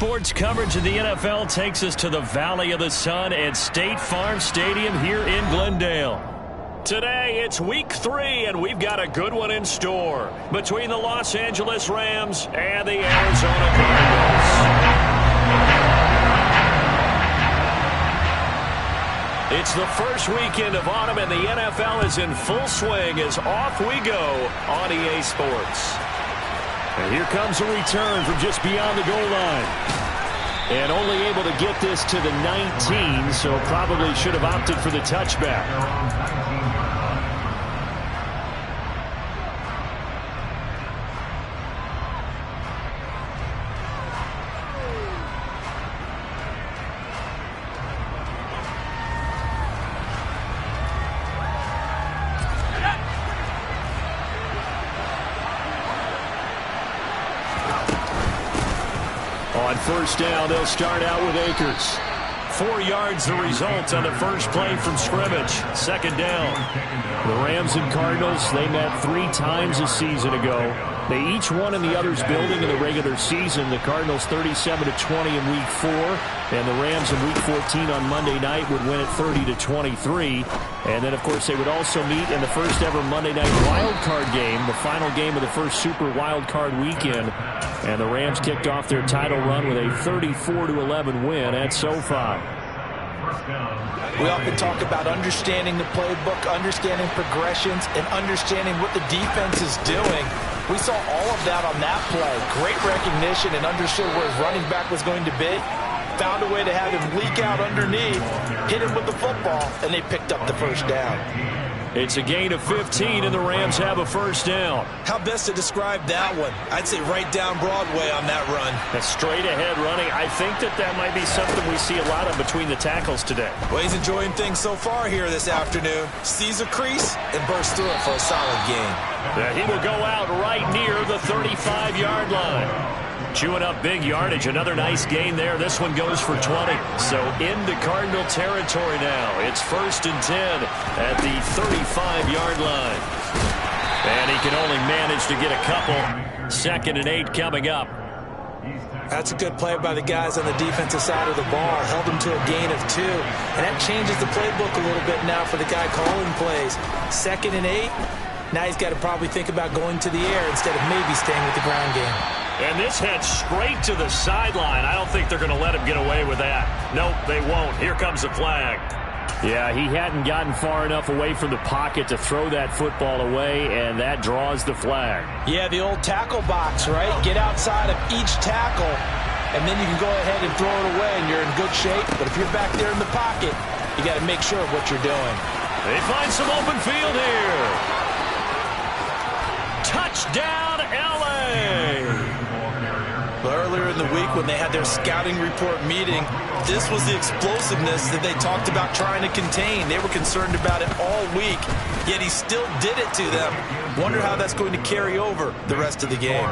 sports coverage of the NFL takes us to the Valley of the Sun at State Farm Stadium here in Glendale. Today, it's week 3, and we've got a good one in store between the Los Angeles Rams and the Arizona Cardinals. It's the first weekend of autumn, and the NFL is in full swing as off we go on EA Sports. And here comes a return from just beyond the goal line. And only able to get this to the 19, so probably should have opted for the touchback. On first down, they'll start out with Akers. 4 yards the result on the first play from scrimmage. Second down. The Rams and Cardinals, they met 3 times a season ago. They each won in the other's building in the regular season. The Cardinals 37-20 in Week 4, and the Rams in Week 14 on Monday night would win it 30-23. And then, of course, they would also meet in the first ever Monday night wild card game, the final game of the first Super Wild Card weekend. And the Rams kicked off their title run with a 34-11 win at SoFi. We often talk about understanding the playbook, understanding progressions, and understanding what the defense is doing. We saw all of that on that play. Great recognition and understood where his running back was going to be. Found a way to have him leak out underneath, hit him with the football, and they picked up the first down. It's a gain of 15, and the Rams have a first down. How best to describe that one? I'd say right down Broadway on that run. That's straight ahead running. I think that might be something we see a lot of between the tackles today. Well, he's enjoying things so far here this afternoon. Sees a crease and bursts through it for a solid gain. He will go out right near the 35-yard line. Chewing up big yardage. Another nice gain there. This one goes for 20. So into Cardinal territory now. It's 1st and 10 at the 35-yard line. And he can only manage to get a couple. 2nd and 8 coming up. That's a good play by the guys on the defensive side of the ball. Held them to a gain of 2. And that changes the playbook a little bit now for the guy calling plays. 2nd and 8. Now he's got to probably think about going to the air instead of maybe staying with the ground game. And this heads straight to the sideline. I don't think they're going to let him get away with that. Nope, they won't. Here comes the flag. Yeah, he hadn't gotten far enough away from the pocket to throw that football away, and that draws the flag. Yeah, the old tackle box, right? Get outside of each tackle, and then you can go ahead and throw it away, and you're in good shape. But if you're back there in the pocket, you got to make sure of what you're doing. They find some open field here. Touchdown, L.A. Earlier in the week when they had their scouting report meeting, this was the explosiveness that they talked about trying to contain. They were concerned about it all week, yet he still did it to them. Wonder how that's going to carry over the rest of the game.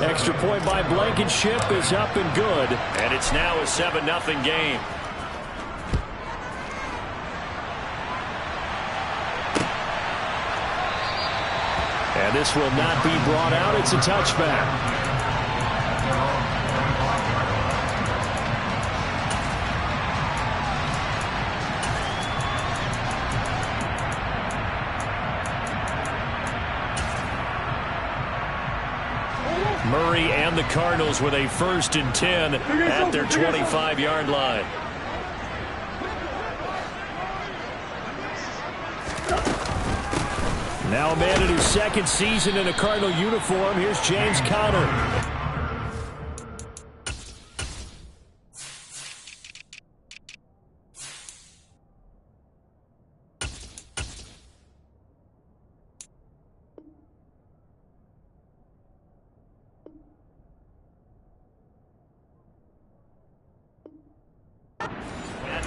Extra point by Blankenship is up and good, and it's now a 7-0 game. And this will not be brought out. It's a touchback. Murray and the Cardinals with a 1st and 10 at their 25-yard line. Now a man in his 2nd season in a Cardinal uniform. Here's James Conner.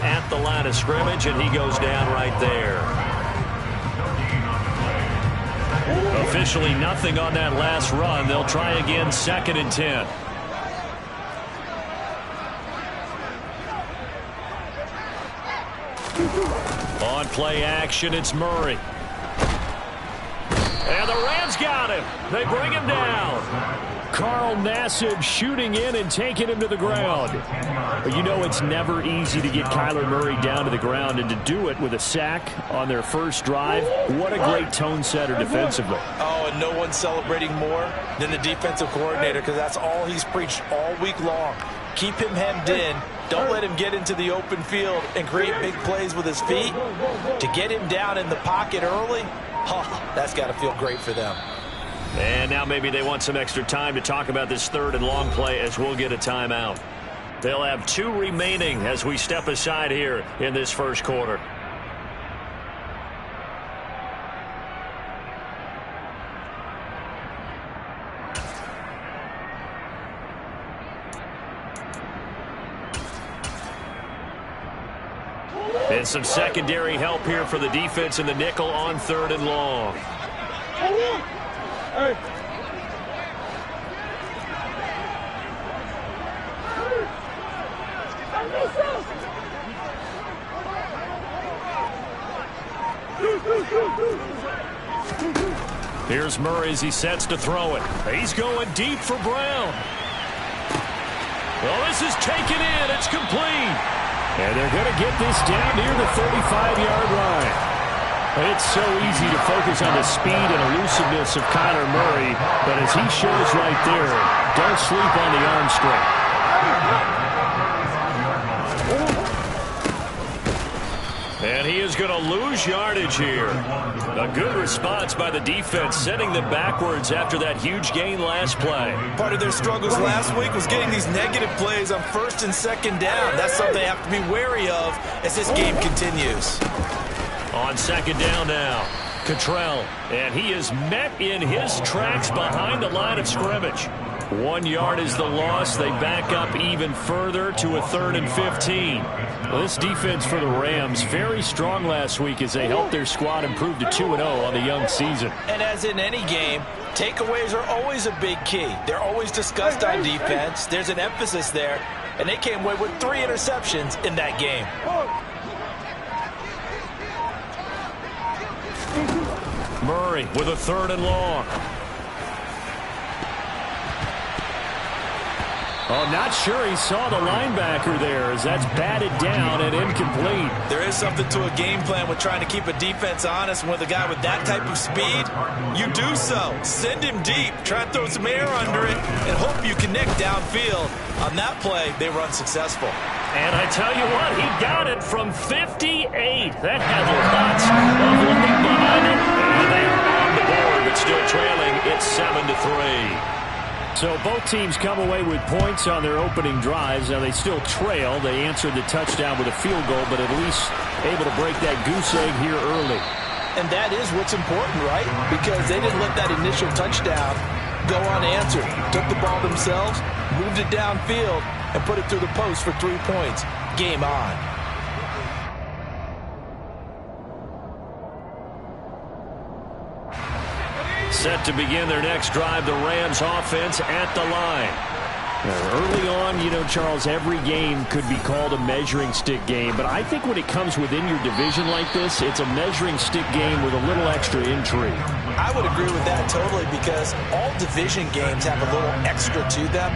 At the line of scrimmage, and he goes down right there. Officially nothing on that last run. They'll try again, 2nd and 10. On play action, it's Murray. And the Rams got him. They bring him down. Carl Nassib shooting in and taking him to the ground. But you know it's never easy to get Kyler Murray down to the ground, and to do it with a sack on their first drive, what a great tone setter defensively. Oh, and no one's celebrating more than the defensive coordinator, because that's all he's preached all week long. Keep him hemmed in. Don't let him get into the open field and create big plays with his feet. To get him down in the pocket early, that's got to feel great for them. And now maybe they want some extra time to talk about this third and long play, as we'll get a timeout. They'll have 2 remaining as we step aside here in this first quarter. And some secondary help here for the defense in the nickel on 3rd and long. Here's Murray as he sets to throw it. He's going deep for Brown. Well, this is taken in. It's complete. And they're going to get this down near the 35-yard line. It's so easy to focus on the speed and elusiveness of Kyler Murray, but as he shows right there, don't sleep on the arm strength. And he is going to lose yardage here. A good response by the defense, sending them backwards after that huge gain last play. Part of their struggles last week was getting these negative plays on 1st and 2nd down. That's something they have to be wary of as this game continues. On 2nd down now, Cottrell, and he is met in his tracks behind the line of scrimmage. 1 yard is the loss. They back up even further to a 3rd and 15. Well, this defense for the Rams, very strong last week as they helped their squad improve to 2-0 on the young season. And as in any game, takeaways are always a big key. They're always discussed on defense. There's an emphasis there, and they came away with 3 interceptions in that game. Murray with a 3rd and long. Oh, not sure he saw the linebacker there as that's batted down and incomplete. There is something to a game plan with trying to keep a defense honest. With a guy with that type of speed, you do so. Send him deep. Try and throw some air under it and hope you connect downfield. On that play, they were unsuccessful. And I tell you what, he got it from 58. That had lots of looking behind it. And they are on the board, but still trailing. It's 7-3. So both teams come away with points on their opening drives. Now they still trail. They answered the touchdown with a field goal, but at least able to break that goose egg here early. And that is what's important, right? Because they didn't let that initial touchdown go unanswered. Took the ball themselves, moved it downfield, and put it through the post for 3 points. Game on. Set to begin their next drive, the Rams offense at the line. Now, early on, you know, Charles, every game could be called a measuring stick game, but I think when it comes within your division like this, it's a measuring stick game with a little extra intrigue. I would agree with that totally, because all division games have a little extra to them.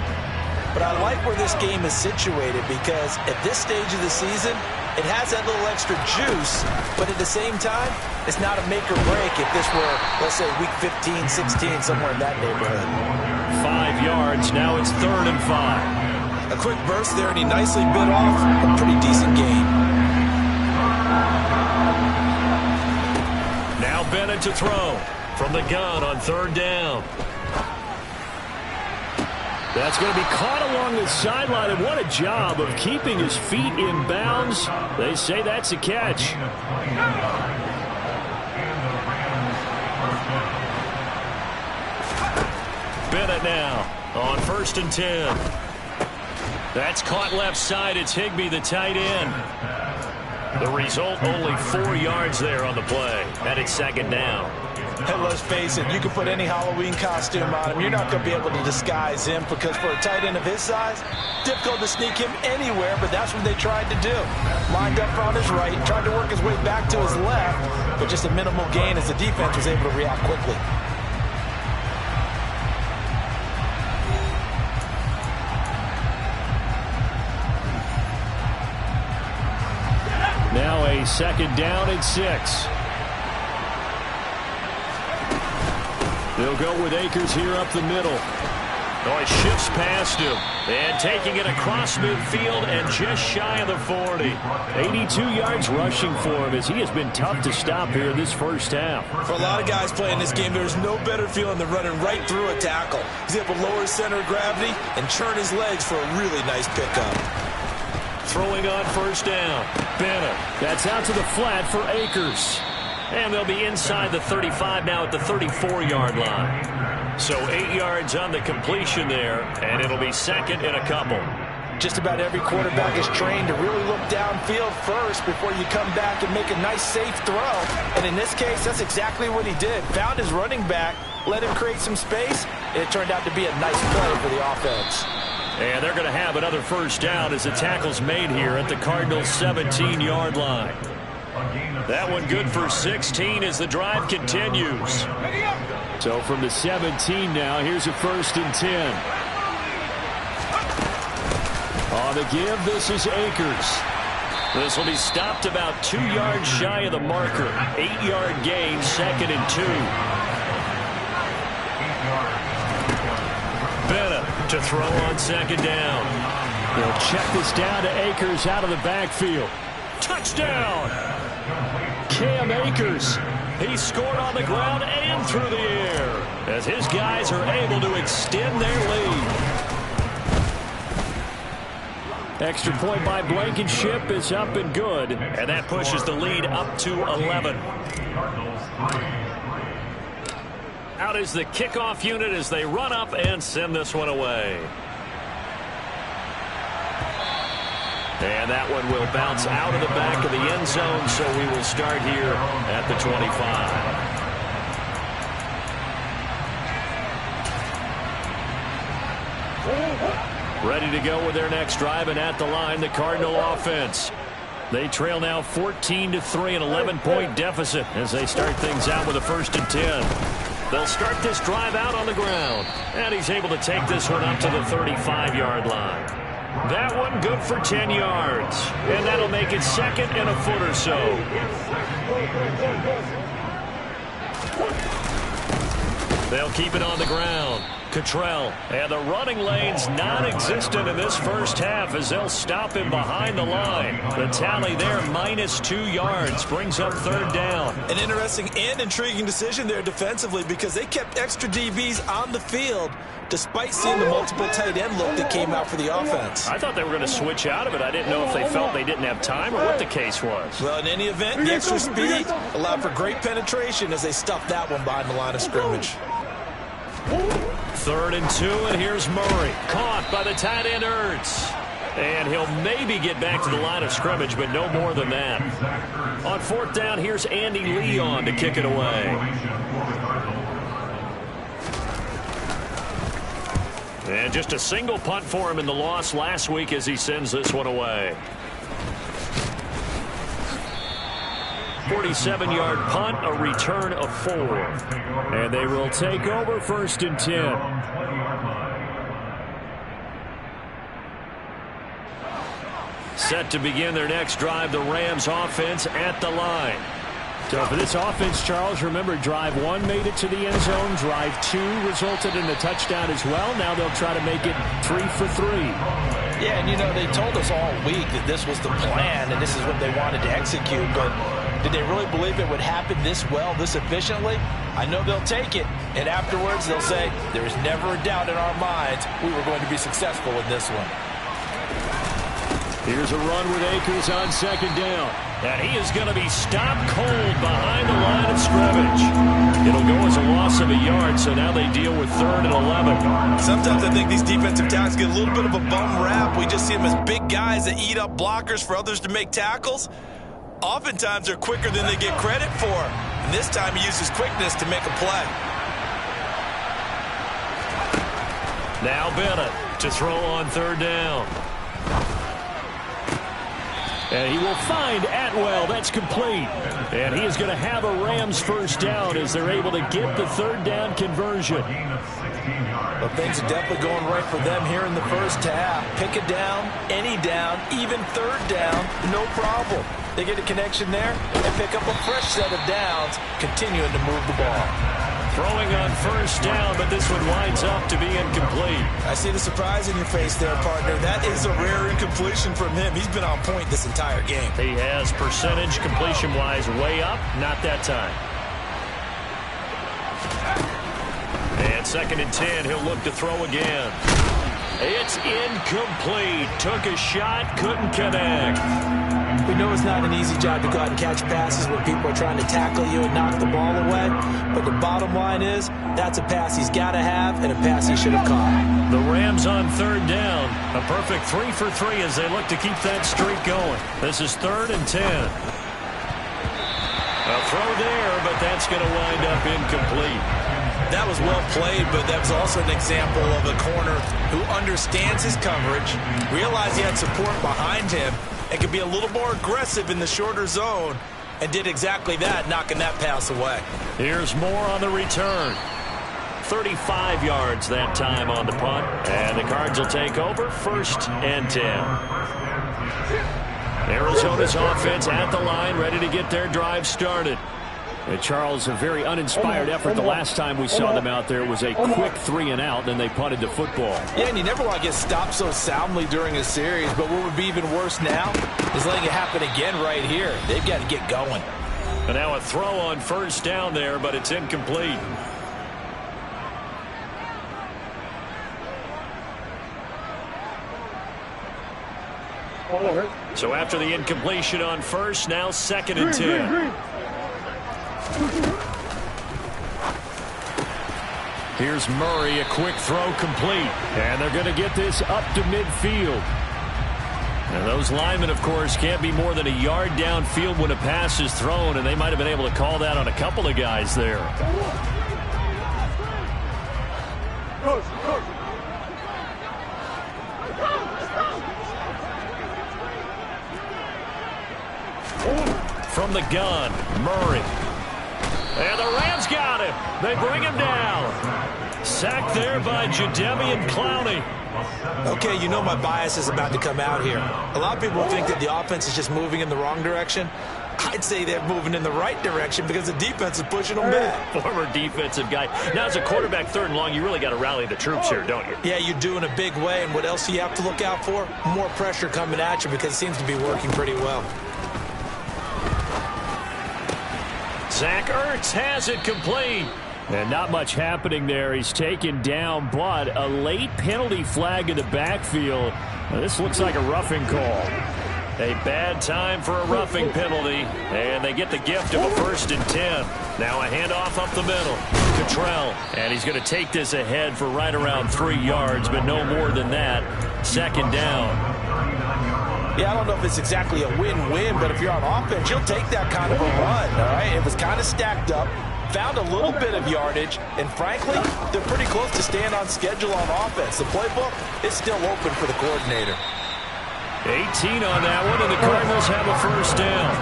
But I like where this game is situated, because at this stage of the season, it has that little extra juice, but at the same time, it's not a make or break if this were, let's say, week 15, 16, somewhere in that neighborhood. 5 yards, now it's 3rd and 5. A quick burst there, and he nicely bit off a pretty decent gain. Now Bennett to throw from the gun on 3rd down. That's going to be caught along the sideline, and what a job of keeping his feet in bounds. They say that's a catch. Bennett now on 1st and 10. That's caught left side. It's Higbee, the tight end. The result, only 4 yards there on the play, and it's 2nd down. And let's face it, you can put any Halloween costume on him. You're not going to be able to disguise him, because for a tight end of his size, difficult to sneak him anywhere, but that's what they tried to do. Lined up on his right, tried to work his way back to his left, but just a minimal gain as the defense was able to react quickly. a 2nd down and 6. They'll go with Akers here up the middle. Oh, he shifts past him. And taking it across midfield and just shy of the 40. 82 yards rushing for him as he has been tough to stop here this first half. For a lot of guys playing this game, there's no better feeling than running right through a tackle. He's able to lower his center of gravity and churn his legs for a really nice pickup. Throwing on 1st down. Bennett. That's out to the flat for Akers. And they'll be inside the 35 now at the 34-yard line. So 8 yards on the completion there, and it'll be 2nd and a couple. Just about every quarterback is trained to really look downfield first before you come back and make a nice, safe throw. And in this case, that's exactly what he did. Found his running back, let him create some space, and it turned out to be a nice play for the offense. And they're going to have another 1st down as the tackle's made here at the Cardinals' 17-yard line. That one good for 16 as the drive continues. So from the 17 now, here's a 1st and 10. On the give, this is Akers. This will be stopped about 2 yards shy of the marker. 8-yard gain, 2nd and 2. Bennett to throw on 2nd down. They'll check this down to Akers out of the backfield. Touchdown! Cam Akers. He scored on the ground and through the air as his guys are able to extend their lead. Extra point by Blankenship is up and good, and that pushes the lead up to 11. Out is the kickoff unit as they run up and send this one away. And that one will bounce out of the back of the end zone, so we will start here at the 25. Ready to go with their next drive, and at the line, the Cardinal offense. They trail now 14-3, an 11-point deficit as they start things out with a 1st and 10. They'll start this drive out on the ground, and he's able to take this one up to the 35-yard line. That one good for 10 yards, and that'll make it 2nd and a foot or so. They'll keep it on the ground. Cottrell, and the running lane's non-existent in this first half as they'll stop him behind the line. The tally there, -2 yards, brings up 3rd down. An interesting and intriguing decision there defensively because they kept extra DBs on the field despite seeing the multiple tight end look that came out for the offense. I thought they were going to switch out of it. I didn't know if they felt they didn't have time or what the case was. Well, in any event, the extra speed allowed for great penetration as they stuffed that one behind the line of scrimmage. 3rd and 2, and here's Murray. Caught by the tight end Ertz. And he'll maybe get back to the line of scrimmage, but no more than that. On 4th down, here's Andy Leon to kick it away. And just a single punt for him in the loss last week as he sends this one away. 47-yard punt, a return of 4. And they will take over 1st and 10. Set to begin their next drive, the Rams offense at the line. So for this offense, Charles, remember drive 1 made it to the end zone. Drive 2 resulted in a touchdown as well. Now they'll try to make it 3 for 3. Yeah, and you know, they told us all week that this was the plan and this is what they wanted to execute, but did they really believe it would happen this well, this efficiently? I know they'll take it, and afterwards they'll say, there's never a doubt in our minds we were going to be successful in this one. Here's a run with Akers on 2nd down. And he is going to be stopped cold behind the line of scrimmage. It'll go as a loss of a yard, so now they deal with 3rd and 11. Sometimes I think these defensive tackles get a little bit of a bum rap. We just see them as big guys that eat up blockers for others to make tackles. Oftentimes they're quicker than they get credit for. And this time he uses quickness to make a play. Now Bennett to throw on 3rd down. And he will find Atwell. That's complete. And he is going to have a Rams 1st down as they're able to get the 3rd down conversion. Well, things are definitely going right for them here in the first half. Pick a down, any down, even third down, no problem. They get a connection there and pick up a fresh set of downs, continuing to move the ball. Throwing on first down, but this one winds up to be incomplete. I see the surprise in your face there, partner. That is a rare incompletion from him. He's been on point this entire game. He has percentage completion-wise way up, not that time. And 2nd and 10, he'll look to throw again. It's incomplete. Took a shot, couldn't connect. We know it's not an easy job to go out and catch passes when people are trying to tackle you and knock the ball away. But the bottom line is, that's a pass he's got to have and a pass he should have caught. The Rams on 3rd down. A perfect 3 for 3 as they look to keep that streak going. This is 3rd and 10. A throw there, but that's going to wind up incomplete. That was well played, but that was also an example of a corner who understands his coverage, realized he had support behind him, and could be a little more aggressive in the shorter zone, and did exactly that, knocking that pass away. Here's more on the return. 35 yards that time on the punt, and the Cards will take over 1st and 10. Arizona's offense at the line, ready to get their drive started. Charles, a very uninspired effort the last time we saw them out there. It was a quick 3 and out, then they punted the football. Yeah, and you never want to get stopped so soundly during a series, but what would be even worse now is letting it happen again right here. They've got to get going. And now a throw on first down there, but it's incomplete. So after the incompletion on first, now 2nd and 10. Here's Murray, a quick throw complete. And they're going to get this up to midfield. And those linemen, of course, can't be more than a yard downfield when a pass is thrown, and they might have been able to call that on a couple of guys there. From the gun, Murray. And the Rams got him. They bring him down. Sacked there by Jadeveon Clowney. Okay, you know my bias is about to come out here. A lot of people think that the offense is just moving in the wrong direction. I'd say they're moving in the right direction because the defense is pushing them back. Former defensive guy. Now, as a quarterback 3rd and long, you really got to rally the troops here, don't you? Yeah, you do in a big way. And what else do you have to look out for? More pressure coming at you because it seems to be working pretty well. Zach Ertz has it complete. And not much happening there. He's taken down, but a late penalty flag in the backfield. Now, this looks like a roughing call. A bad time for a roughing penalty, and they get the gift of a 1st and 10. Now a handoff up the middle. Cottrell, and he's going to take this ahead for right around 3 yards, but no more than that. 2nd down. Yeah, I don't know if it's exactly a win-win, but if you're on offense, you'll take that kind of a run, all right? It was kind of stacked up, found a little bit of yardage, and frankly, they're pretty close to staying on schedule on offense. The playbook is still open for the coordinator. 18 on that one, and the Cardinals have a 1st down.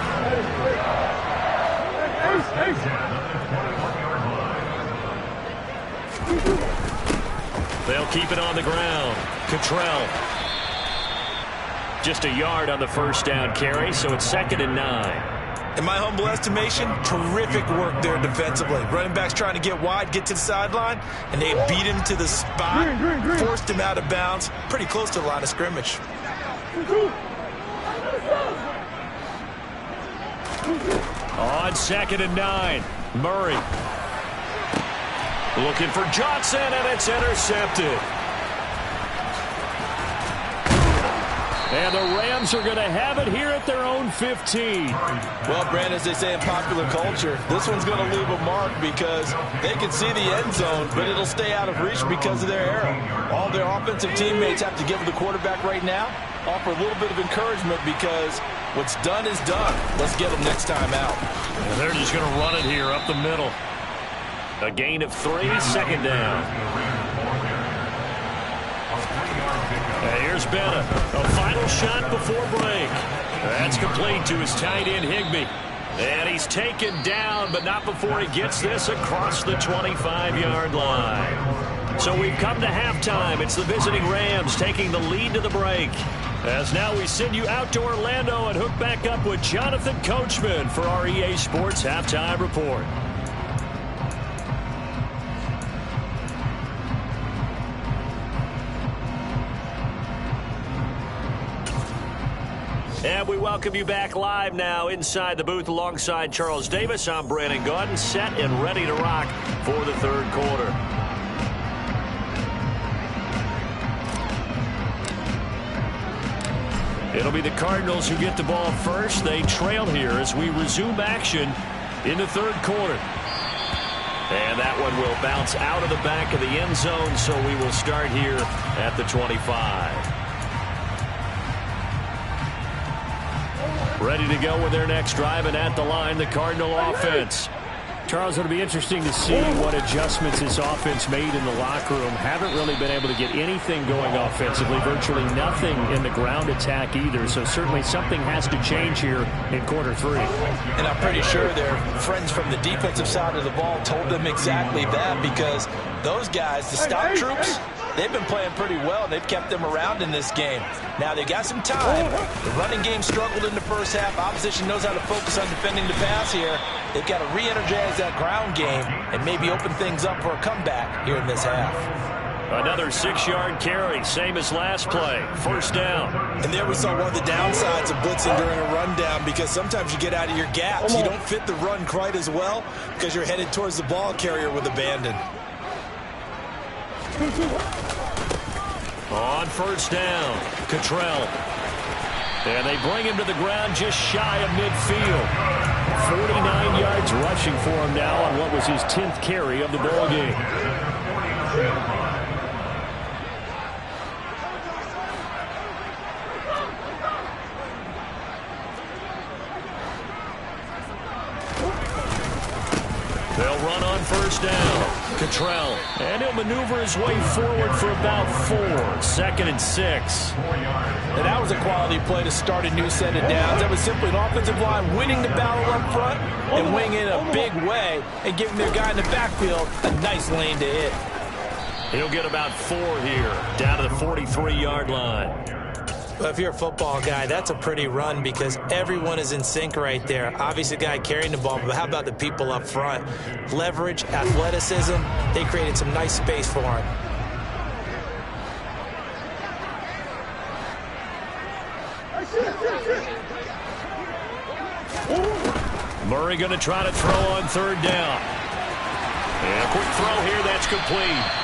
They'll keep it on the ground. Cottrell. Just a yard on the 1st down carry, so it's 2nd and 9. In my humble estimation, terrific work there defensively. Running backs trying to get wide, get to the sideline, and they beat him to the spot, forced him out of bounds, pretty close to the line of scrimmage. On 2nd and 9, Murray. Looking for Johnson, and it's intercepted. And the Rams are going to have it here at their own 15. Well, Brandon, as they say in popular culture, this one's going to leave a mark because they can see the end zone, but it'll stay out of reach because of their error. All their offensive teammates have to give the quarterback right now, offer a little bit of encouragement because what's done is done. Let's get them next time out. And they're just going to run it here up the middle. A gain of 3, 2nd down. And here's Bennett. A final shot before break. That's complete to his tight end, Higbee. And he's taken down, but not before he gets this across the 25-yard line. So we've come to halftime. It's the visiting Rams taking the lead to the break. As now we send you out to Orlando and hook back up with Jonathan Coachman for our EA Sports Halftime Report. And we welcome you back live now inside the booth alongside Charles Davis. I'm Brandon Gaudin, set and ready to rock for the third quarter. It'll be the Cardinals who get the ball first. They trail here as we resume action in the third quarter. And that one will bounce out of the back of the end zone, so we will start here at the 25. Ready to go with their next drive, and at the line, the Cardinal offense. Charles, it'll be interesting to see what adjustments this offense made in the locker room. Haven't really been able to get anything going offensively, virtually nothing in the ground attack either. So certainly something has to change here in quarter three. And I'm pretty sure their friends from the defensive side of the ball told them exactly that, because those guys, the stop troops, they've been playing pretty well. They've kept them around in this game. Now they got some time. The running game struggled in the first half. Opposition knows how to focus on defending the pass here. They've got to re-energize that ground game and maybe open things up for a comeback here in this half. Another 6-yard carry, same as last play. First down. And there we saw one of the downsides of blitzing during a rundown, because sometimes you get out of your gaps. You don't fit the run quite as well because you're headed towards the ball carrier with abandon. On first down, Cottrell. And they bring him to the ground just shy of midfield. 49 yards rushing for him now on what was his 10th carry of the ball game. They'll run on first down. Cottrell. And he'll maneuver his way forward for about 4. 2nd and 6. And that was a quality play to start a new set of downs. That was simply an offensive line winning the battle up front and winning in a big way and giving their guy in the backfield a nice lane to hit. He'll get about 4 here, down to the 43-yard line. Well, if you're a football guy, that's a pretty run because everyone is in sync right there. Obviously, the guy carrying the ball, but how about the people up front? Leverage, athleticism, they created some nice space for him. Murray going to try to throw on third down. And a quick throw here, that's complete.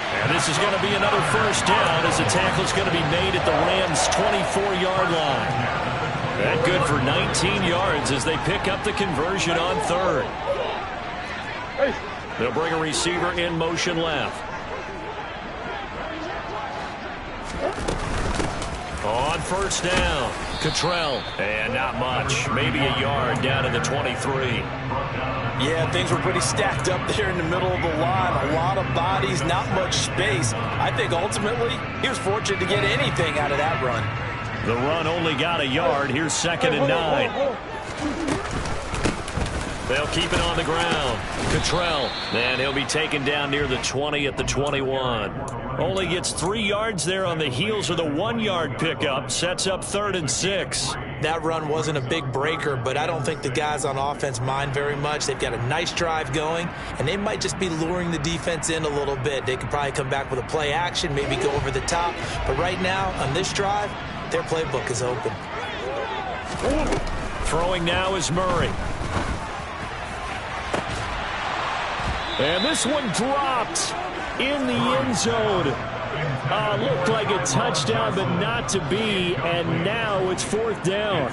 And this is going to be another first down as the tackle is going to be made at the Rams' 24-yard line. And good for 19 yards as they pick up the conversion on third. They'll bring a receiver in motion left. On first down, Cottrell. And not much, maybe a yard down to the 23. Yeah, things were pretty stacked up there in the middle of the line. A lot of bodies, not much space. I think ultimately he was fortunate to get anything out of that run. The run only got a yard. Here's 2nd and 9. They'll keep it on the ground. Cottrell. And he'll be taken down near the 20 at the 21. Only gets 3 yards there on the heels of the 1-yard pickup. Sets up 3rd and 6. That run wasn't a big breaker, but I don't think the guys on offense mind very much. They've got a nice drive going, and they might just be luring the defense in a little bit. They could probably come back with a play action, maybe go over the top. But right now, on this drive, their playbook is open. Throwing now is Murray. And this one dropped in the end zone. Looked like a touchdown, but not to be. And now it's 4th down.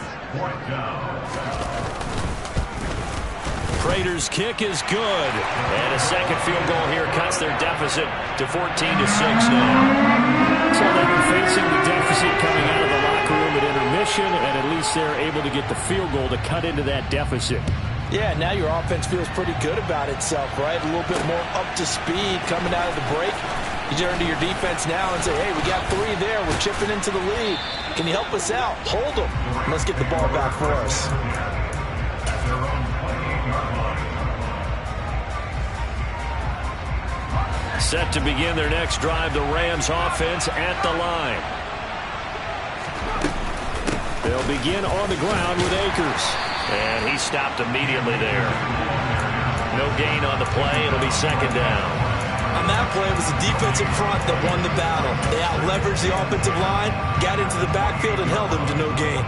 Prater's kick is good. And a second field goal here cuts their deficit to 14-6 now. So they were facing the deficit coming out of the locker room at intermission, and at least they're able to get the field goal to cut into that deficit. Yeah, now your offense feels pretty good about itself, right? A little bit more up to speed coming out of the break. You turn to your defense now and say, hey, we got 3 there. We're chipping into the lead. Can you help us out? Hold them. Let's get the ball back for us. Set to begin their next drive, the Rams offense at the line. They'll begin on the ground with Akers. And he stopped immediately there. No gain on the play. It'll be second down. On that play, it was the defensive front that won the battle. They out-leveraged the offensive line, got into the backfield, and held them to no gain.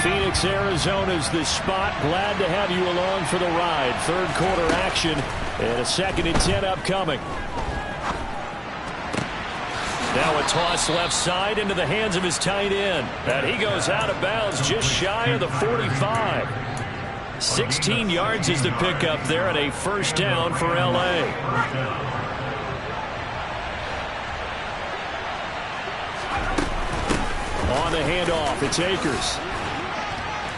Phoenix, Arizona's the spot. Glad to have you along for the ride. Third quarter action and a 2nd and 10 upcoming. Now a toss left side into the hands of his tight end. And he goes out of bounds just shy of the 45. 16 yards is the pickup there and a first down for L.A. On the handoff, it's Akers.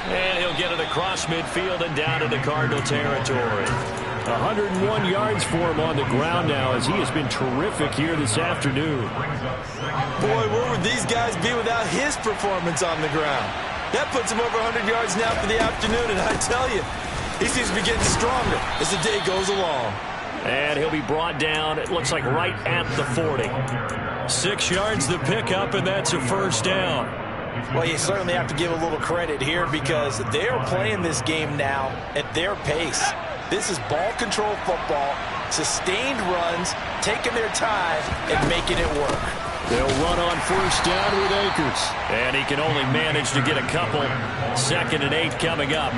And he'll get it across midfield and down into Cardinal territory. 101 yards for him on the ground now as he has been terrific here this afternoon. Boy, where would these guys be without his performance on the ground? That puts him over 100 yards now for the afternoon, and I tell you, he seems to be getting stronger as the day goes along. And he'll be brought down, it looks like right at the 40. 6 yards the pickup, and that's a first down. Well, you certainly have to give a little credit here because they're playing this game now at their pace. This is ball control football, sustained runs, taking their time, and making it work. They'll run on first down with Akers. And he can only manage to get a couple. 2nd and 8 coming up.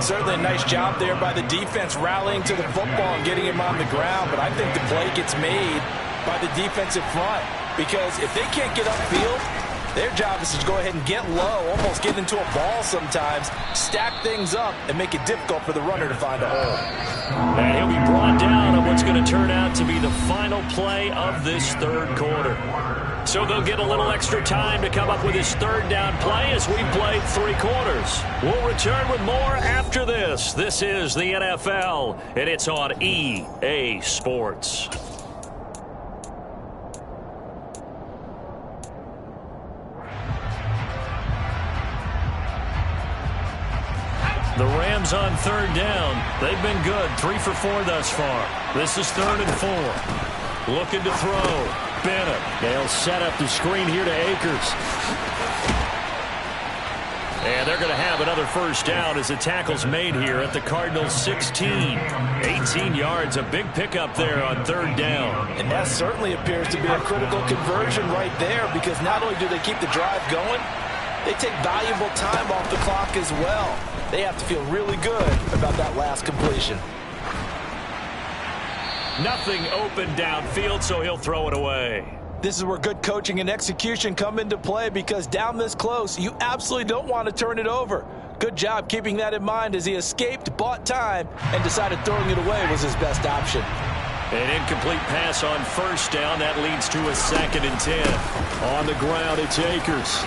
Certainly a nice job there by the defense rallying to the football and getting him on the ground. But I think the play gets made by the defensive front. Because if they can't get upfield, their job is to go ahead and get low, almost get into a ball sometimes, stack things up, and make it difficult for the runner to find a hole. And he'll be brought down on what's going to turn out to be the final play of this third quarter. So they'll get a little extra time to come up with his third down play as we played 3 quarters. We'll return with more after this. This is the NFL, and it's on EA Sports. The Rams on third down. They've been good. 3 for 4 thus far. This is 3rd and 4. Looking to throw. Bennett. They'll set up the screen here to Akers. And they're going to have another first down as the tackle's made here at the Cardinals 16. 18 yards. A big pickup there on 3rd down. And that certainly appears to be a critical conversion right there because not only do they keep the drive going, they take valuable time off the clock as well. They have to feel really good about that last completion. Nothing open downfield, so he'll throw it away. This is where good coaching and execution come into play because down this close, you absolutely don't want to turn it over. Good job keeping that in mind as he escaped, bought time, and decided throwing it away was his best option. An incomplete pass on first down. That leads to a 2nd and 10. On the ground, it's Akers.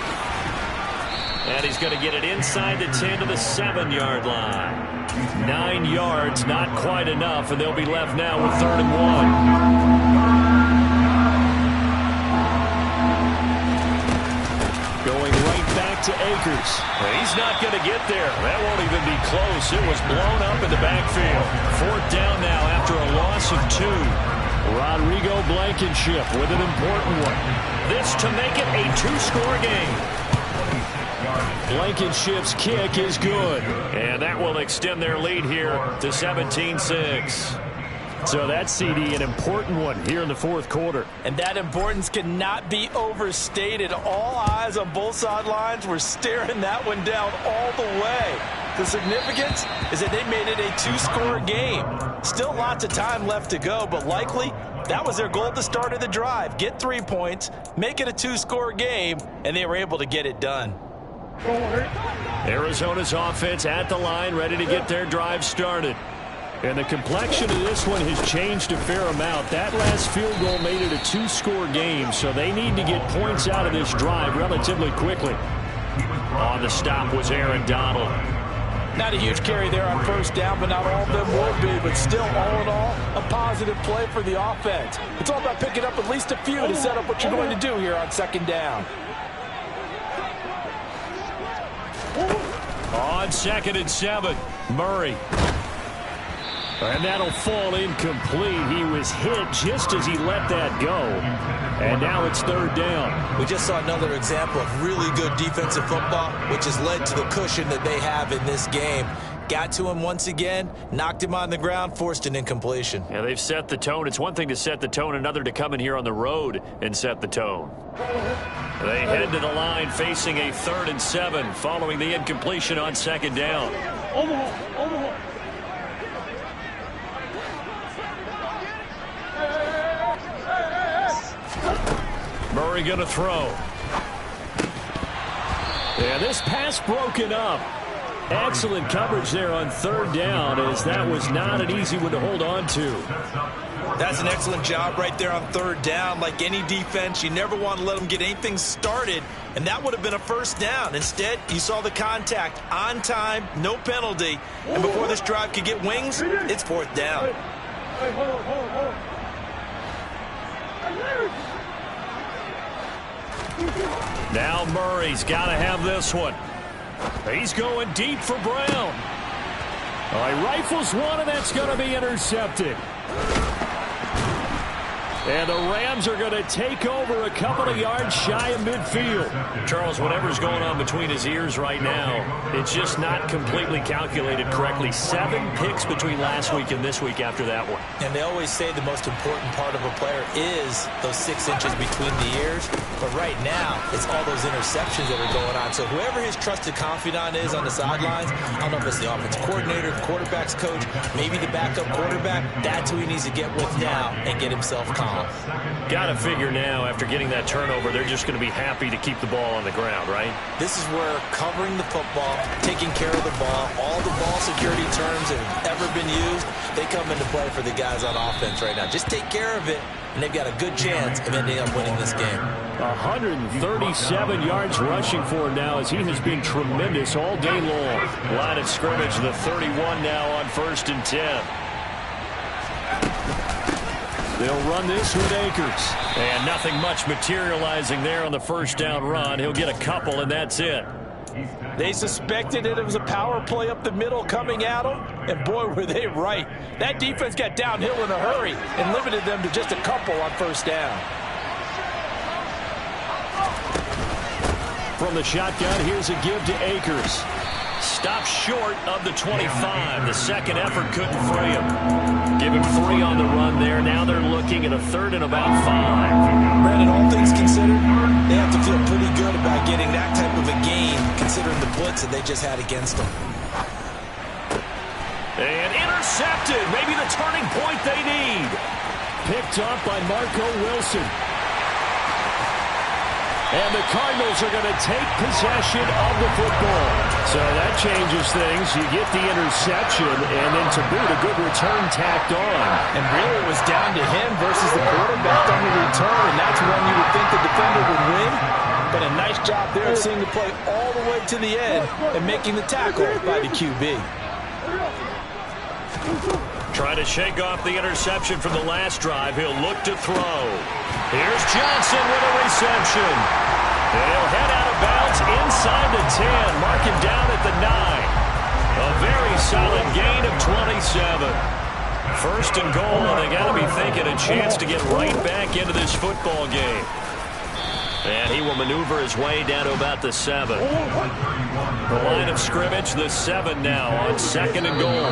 And he's going to get it inside the 10 to the 7-yard line. 9 yards, not quite enough, and they'll be left now with 3rd and 1. Going right back to Akers. He's not going to get there. That won't even be close. It was blown up in the backfield. 4th down now after a loss of 2. Rodrigo Blankenship with an important one. This to make it a 2-score game. Blankenship's kick is good. And that will extend their lead here to 17-6. So that's, CD, an important one here in the 4th quarter. And that importance cannot be overstated. All eyes on both sidelines were staring that one down all the way. The significance is that they made it a 2-score game. Still lots of time left to go, but likely that was their goal at the start of the drive. Get 3 points, make it a 2-score game, and they were able to get it done. Arizona's offense at the line, ready to get their drive started. And the complexion of this one has changed a fair amount. That last field goal made it a 2-score game, so they need to get points out of this drive relatively quickly. On the stop was Aaron Donald. Not a huge carry there on first down, but not all of them will be. But still, all in all, a positive play for the offense. It's all about picking up at least a few to set up what you're going to do here on 2nd down. On 2nd and 7, Murray. And that'll fall incomplete. He was hit just as he let that go. And now it's third down. We just saw another example of really good defensive football, which has led to the cushion that they have in this game. Got to him once again, knocked him on the ground, forced an incompletion. Yeah, they've set the tone. It's one thing to set the tone, another to come in here on the road and set the tone. They head to the line facing a 3rd and 7 following the incompletion on second down. Murray going to throw. Yeah, this pass broken up. Excellent coverage there on third down, as that was not an easy one to hold on to. That's an excellent job right there on third down. Like any defense, you never want to let them get anything started, and that would have been a first down. Instead, you saw the contact on time, no penalty, and before this drive could get wings, it's fourth down. Now Murray's got to have this one. He's going deep for Brown. He rifles one, and that's going to be intercepted. And the Rams are going to take over a couple of yards shy of midfield. Charles, whatever's going on between his ears right now, it's just not completely calculated correctly. 7 picks between last week and this week after that one. And they always say the most important part of a player is those 6 inches between the ears. But right now, it's all those interceptions that are going on. So whoever his trusted confidant is on the sidelines, I don't know if it's the offensive coordinator, the quarterback's coach, maybe the backup quarterback, that's who he needs to get with now and get himself calm. Got to figure now, after getting that turnover, they're just going to be happy to keep the ball on the ground, right? This is where covering the football, taking care of the ball, all the ball security terms that have ever been used, they come into play for the guys on offense right now. Just take care of it, and they've got a good chance of ending up winning this game. 137 yards rushing for him now, as he has been tremendous all day long. Line of scrimmage, the 31 now on 1st and 10. They'll run this with Akers. And nothing much materializing there on the first down run. He'll get a couple, and that's it. They suspected it was a power play up the middle coming at them, and boy, were they right. That defense got downhill in a hurry and limited them to just a couple on first down. From the shotgun, here's a give to Akers. Stopped short of the 25. The second effort couldn't free him. Give him 3 on the run there. Now they're looking at a 3rd and about 5. Brandon, all things considered, they have to feel pretty good about getting that type of a gain, considering the blitz that they just had against them. And intercepted. Maybe the turning point they need. Picked up by Marco Wilson. And the Cardinals are going to take possession of the football. So that changes things. You get the interception, and then to boot, a good return tacked on. And really it was down to him versus the quarterback on the return, and that's when you would think the defender would win. But a nice job there of seeing the play all the way to the end and making the tackle by the QB. Trying to shake off the interception from the last drive. He'll look to throw. Here's Johnson with a reception. And he'll head out of bounds inside the 10. Mark him down at the 9. A very solid gain of 27. 1st and goal, and they got to be thinking a chance to get right back into this football game. And he will maneuver his way down to about the 7. The line of scrimmage, the 7 now on 2nd and goal.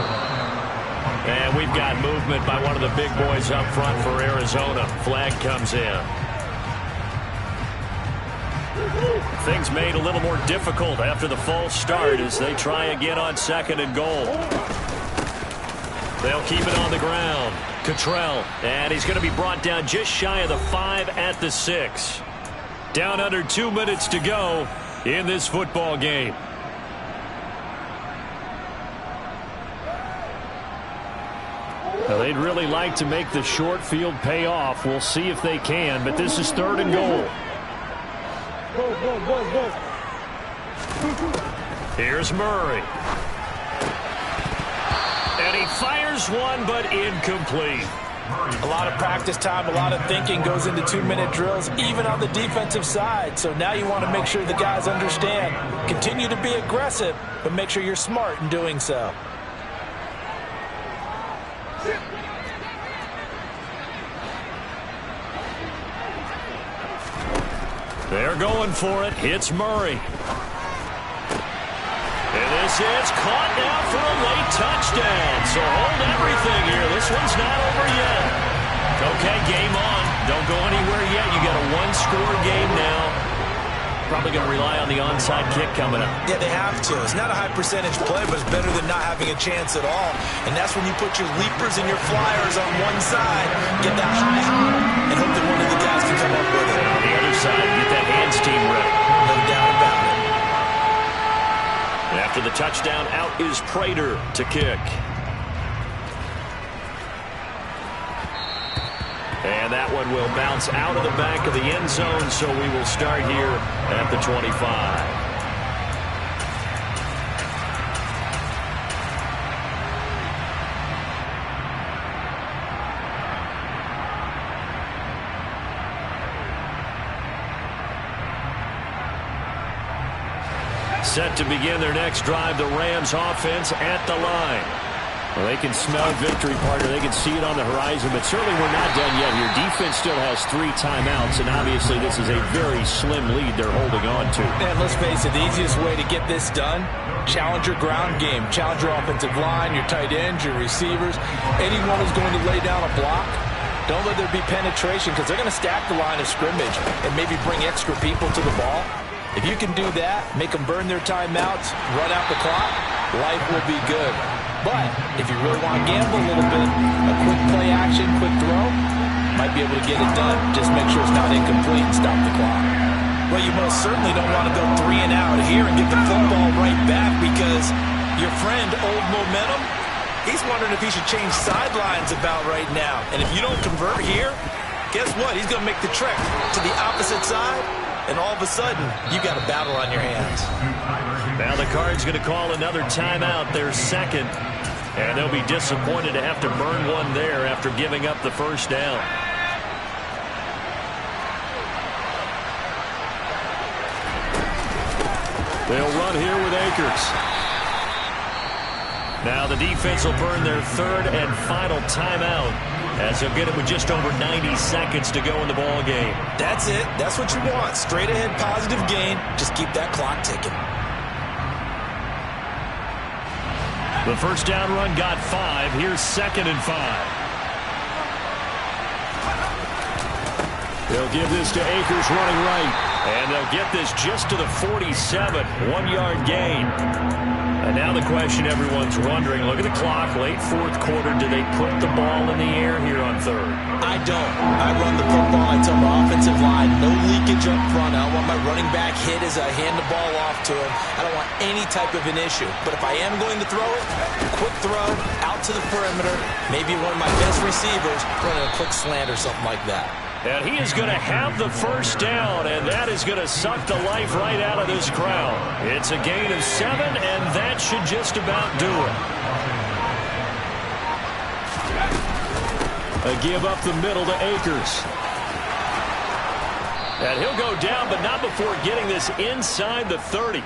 And we've got movement by one of the big boys up front for Arizona. Flag comes in. Things made a little more difficult after the false start as they try again on 2nd and goal. They'll keep it on the ground. Cottrell, and he's going to be brought down just shy of the 5 at the 6. Down under 2 minutes to go in this football game. Now, they'd really like to make the short field pay off. We'll see if they can, but this is 3rd and goal. Here's Murray. And he fires one, but incomplete. A lot of practice time, a lot of thinking goes into 2-minute drills, even on the defensive side. So now you want to make sure the guys understand. Continue to be aggressive, but make sure you're smart in doing so. They're going for it. Hits Murray. And this is caught now for a late touchdown. So hold everything here. This one's not over yet. Okay, game on. Don't go anywhere yet. You got a one-score game now. Probably going to rely on the onside kick coming up. Yeah, they have to. It's not a high-percentage play, but it's better than not having a chance at all. And that's when you put your leapers and your flyers on one side, get that high, and hope that one of the guys can come up with it. And on the other side, get that hands team ready. No doubt about it. After the touchdown, out is Prater to kick. And that one will bounce out of the back of the end zone, so we will start here at the 25. Set to begin their next drive, the Rams offense at the line. Well, they can smell victory, partner. They can see it on the horizon, but certainly we're not done yet here. Defense still has 3 timeouts, and obviously this is a very slim lead they're holding on to. And let's face it, the easiest way to get this done, challenge your ground game. Challenge your offensive line, your tight ends, your receivers. Anyone who's going to lay down a block, don't let there be penetration because they're going to stack the line of scrimmage and maybe bring extra people to the ball. If you can do that, make them burn their timeouts, run out the clock, life will be good. But if you really want to gamble a little bit, a quick play action, quick throw, might be able to get it done. Just make sure it's not incomplete and stop the clock. Well, you most certainly don't want to go 3 and out here and get the football right back because your friend, Old Momentum, he's wondering if he should change sidelines about right now. And if you don't convert here, guess what? He's going to make the trek to the opposite side. And all of a sudden, you got a battle on your hands. Now the Cards going to call another timeout, their second. And they'll be disappointed to have to burn one there after giving up the first down. They'll run here with Akers. Now the defense will burn their third and final timeout, as they'll get it with just over 90 seconds to go in the ball game. That's it. That's what you want. Straight ahead positive gain. Just keep that clock ticking. The first down run got 5. Here's 2nd and 5. They'll give this to Akers running right. And they'll get this just to the 47. 1-yard gain. And now the question everyone's wondering, look at the clock, late 4th quarter, do they put the ball in the air here on 3rd? I don't. I run the football. I tell my offensive line, no leakage up front. I don't want my running back hit as I hand the ball off to him. I don't want any type of an issue. But if I am going to throw it, quick throw, out to the perimeter, maybe one of my best receivers running a quick slant or something like that. And he is going to have the first down, and that is going to suck the life right out of this crowd. It's a gain of 7, and that should just about do it. A give up the middle to Akers. And he'll go down, but not before getting this inside the 30.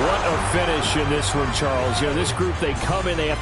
What a finish in this one, Charles. You know, this group, they come in, they have